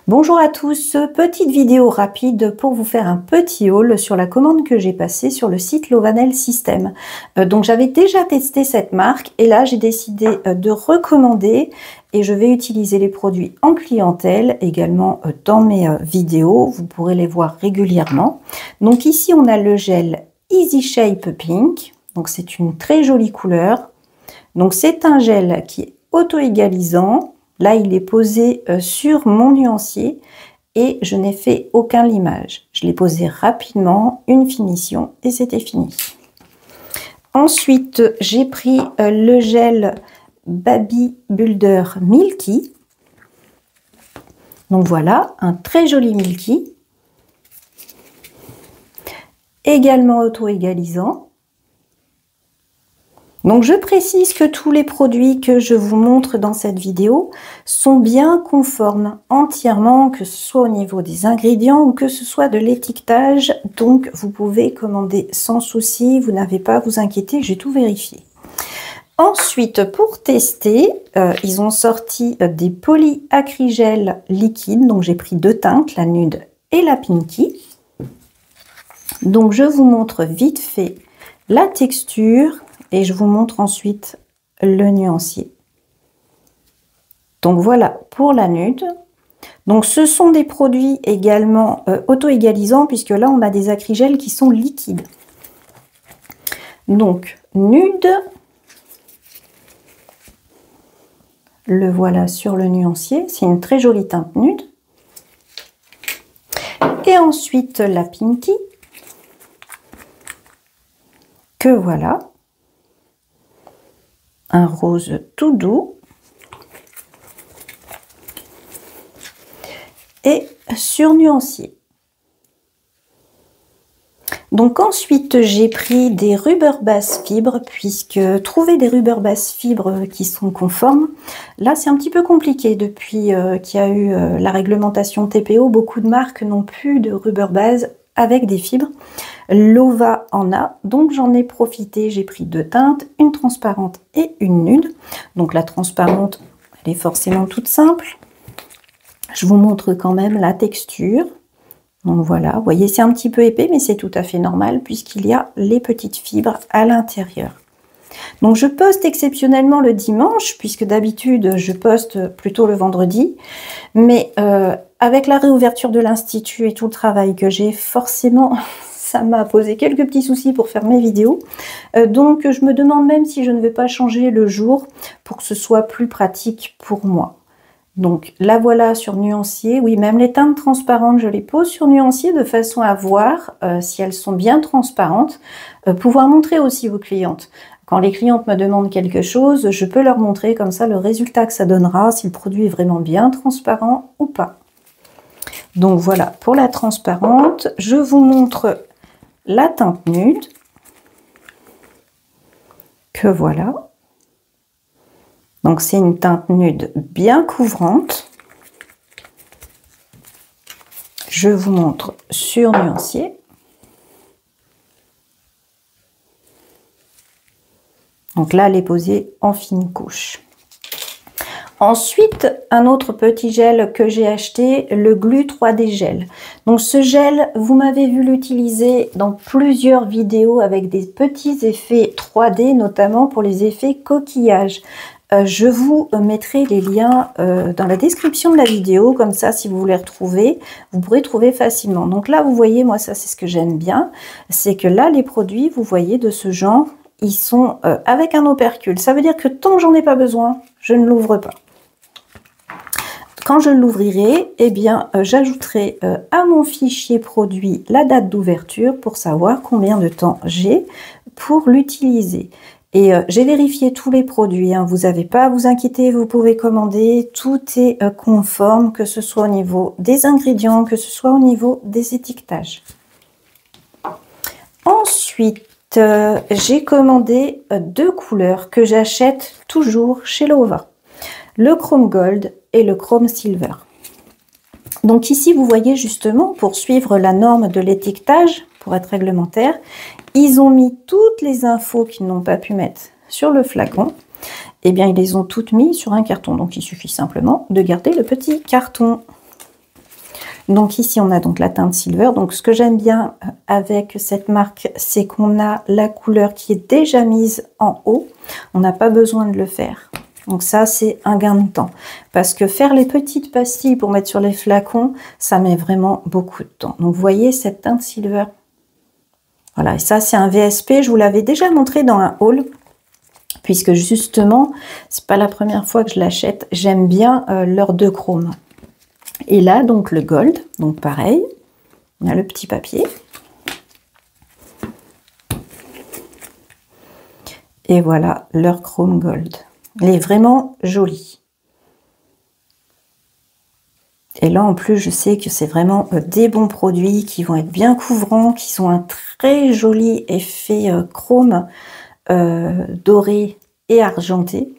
Bonjour à tous, petite vidéo rapide pour vous faire un petit haul sur la commande que j'ai passée sur le site Lovanel System. Donc j'avais déjà testé cette marque et là j'ai décidé de recommander et je vais utiliser les produits en clientèle, également dans mes vidéos, vous pourrez les voir régulièrement. Donc ici on a le gel Easy Shape Pink, donc c'est une très jolie couleur. Donc c'est un gel qui est auto-égalisant. Là, il est posé sur mon nuancier et je n'ai fait aucun limage. Je l'ai posé rapidement, une finition et c'était fini. Ensuite, j'ai pris le gel Baby Builder Milky. Donc voilà, un très joli Milky. Également auto-égalisant. Donc je précise que tous les produits que je vous montre dans cette vidéo sont bien conformes entièrement, que ce soit au niveau des ingrédients ou que ce soit de l'étiquetage. Donc vous pouvez commander sans souci, vous n'avez pas à vous inquiéter, j'ai tout vérifié. Ensuite, pour tester, ils ont sorti des polyacrygels liquides. Donc j'ai pris deux teintes, la nude et la pinky. Donc je vous montre vite fait la texture. Et je vous montre ensuite le nuancier. Donc voilà pour la nude. Donc ce sont des produits également auto-égalisants puisque là on a des acrygels qui sont liquides. Donc nude. Le voilà sur le nuancier. C'est une très jolie teinte nude. Et ensuite la pinky. Que voilà. Un rose tout doux et sur nuancier. Donc ensuite j'ai pris des Rubber Base Fibres puisque trouver des Rubber Base Fibres qui sont conformes, là c'est un petit peu compliqué depuis qu'il y a eu la réglementation TPO, beaucoup de marques n'ont plus de Rubber Base avec des fibres. Lova en a, donc j'en ai profité, j'ai pris deux teintes, une transparente et une nude. Donc la transparente, elle est forcément toute simple. Je vous montre quand même la texture. Donc voilà, vous voyez c'est un petit peu épais, mais c'est tout à fait normal puisqu'il y a les petites fibres à l'intérieur. Donc je poste exceptionnellement le dimanche, puisque d'habitude je poste plutôt le vendredi. Mais avec la réouverture de l'Institut et tout le travail que j'ai, forcément... ça m'a posé quelques petits soucis pour faire mes vidéos. Donc je me demande même si je ne vais pas changer le jour pour que ce soit plus pratique pour moi. Donc la voilà sur nuancier. Oui, même les teintes transparentes, je les pose sur nuancier de façon à voir si elles sont bien transparentes. Pouvoir montrer aussi aux clientes. Quand les clientes me demandent quelque chose, je peux leur montrer comme ça le résultat que ça donnera, si le produit est vraiment bien transparent ou pas. Donc voilà pour la transparente. Je vous montre la teinte nude, que voilà. Donc c'est une teinte nude bien couvrante. Je vous montre sur nuancier. Donc là, elle est posée en fine couche. Ensuite, un autre petit gel que j'ai acheté, le Glu 3D Gel. Donc ce gel, vous m'avez vu l'utiliser dans plusieurs vidéos avec des petits effets 3D, notamment pour les effets coquillage. Je vous mettrai les liens dans la description de la vidéo, comme ça si vous voulez retrouver, vous pourrez trouver facilement. Donc là, vous voyez, moi ça c'est ce que j'aime bien, c'est que là les produits, vous voyez, de ce genre, ils sont avec un opercule. Ça veut dire que tant que j'en ai pas besoin, je ne l'ouvre pas. Quand je l'ouvrirai, eh bien, j'ajouterai à mon fichier produit la date d'ouverture pour savoir combien de temps j'ai pour l'utiliser. Et j'ai vérifié tous les produits, hein. Vous n'avez pas à vous inquiéter, vous pouvez commander. Tout est conforme, que ce soit au niveau des ingrédients, que ce soit au niveau des étiquetages. Ensuite, j'ai commandé deux couleurs que j'achète toujours chez Lova. Le Chrome Gold et le Chrome Silver. Donc ici, vous voyez justement, pour suivre la norme de l'étiquetage, pour être réglementaire, ils ont mis toutes les infos qu'ils n'ont pas pu mettre sur le flacon. Eh bien, ils les ont toutes mis sur un carton. Donc, il suffit simplement de garder le petit carton. Donc ici, on a donc la teinte silver. Donc ce que j'aime bien avec cette marque, c'est qu'on a la couleur qui est déjà mise en haut. On n'a pas besoin de le faire. Donc ça, c'est un gain de temps. Parce que faire les petites pastilles pour mettre sur les flacons, ça met vraiment beaucoup de temps. Donc vous voyez cette teinte silver. Voilà, et ça, c'est un VSP. Je vous l'avais déjà montré dans un haul. Puisque justement, c'est pas la première fois que je l'achète. J'aime bien leur 2 chrome. Et là, donc le gold. Donc pareil, on a le petit papier. Et voilà leur chrome gold. Elle est vraiment jolie. Et là, en plus, je sais que c'est vraiment des bons produits qui vont être bien couvrants, qui ont un très joli effet chrome doré et argenté,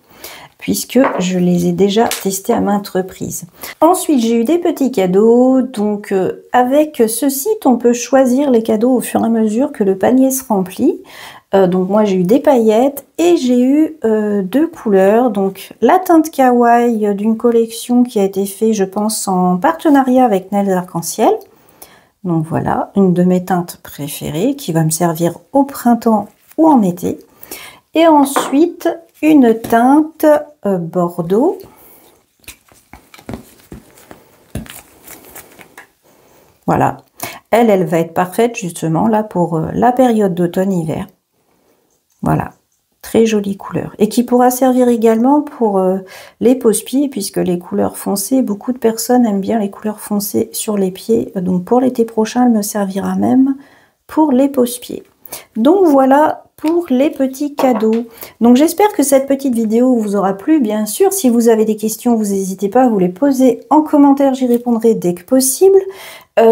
puisque je les ai déjà testés à maintes reprises. Ensuite, j'ai eu des petits cadeaux. Donc, avec ce site, on peut choisir les cadeaux au fur et à mesure que le panier se remplit. Donc, moi, j'ai eu des paillettes et j'ai eu 2 couleurs. Donc, la teinte kawaii d'une collection qui a été faite, je pense, en partenariat avec Nails Arc-en-Ciel. Donc, voilà, une de mes teintes préférées qui va me servir au printemps ou en été. Et ensuite, une teinte Bordeaux. Voilà. Elle va être parfaite justement là pour la période d'automne-hiver. Voilà. Très jolie couleur. Et qui pourra servir également pour les pose-pieds, puisque les couleurs foncées, beaucoup de personnes aiment bien les couleurs foncées sur les pieds. Donc pour l'été prochain, elle me servira même pour les pose-pieds. Donc voilà pour les petits cadeaux. Donc j'espère que cette petite vidéo vous aura plu. Bien sûr, si vous avez des questions, vous n'hésitez pas à vous les poser en commentaire, j'y répondrai dès que possible.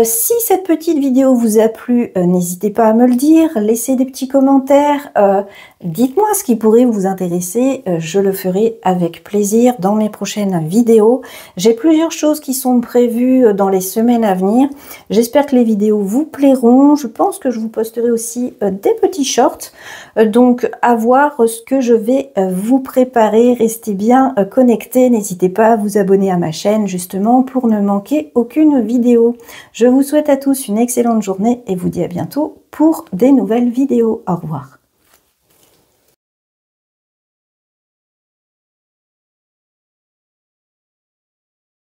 Si cette petite vidéo vous a plu, n'hésitez pas à me le dire, laissez des petits commentaires, dites-moi ce qui pourrait vous intéresser, je le ferai avec plaisir dans mes prochaines vidéos. J'ai plusieurs choses qui sont prévues dans les semaines à venir. J'espère que les vidéos vous plairont. Je pense que je vous posterai aussi des petits shorts, donc à voir ce que je vais vous préparer. Restez bien connectés, n'hésitez pas à vous abonner à ma chaîne justement pour ne manquer aucune vidéo. Je vous souhaite à tous une excellente journée et vous dis à bientôt pour des nouvelles vidéos. Au revoir.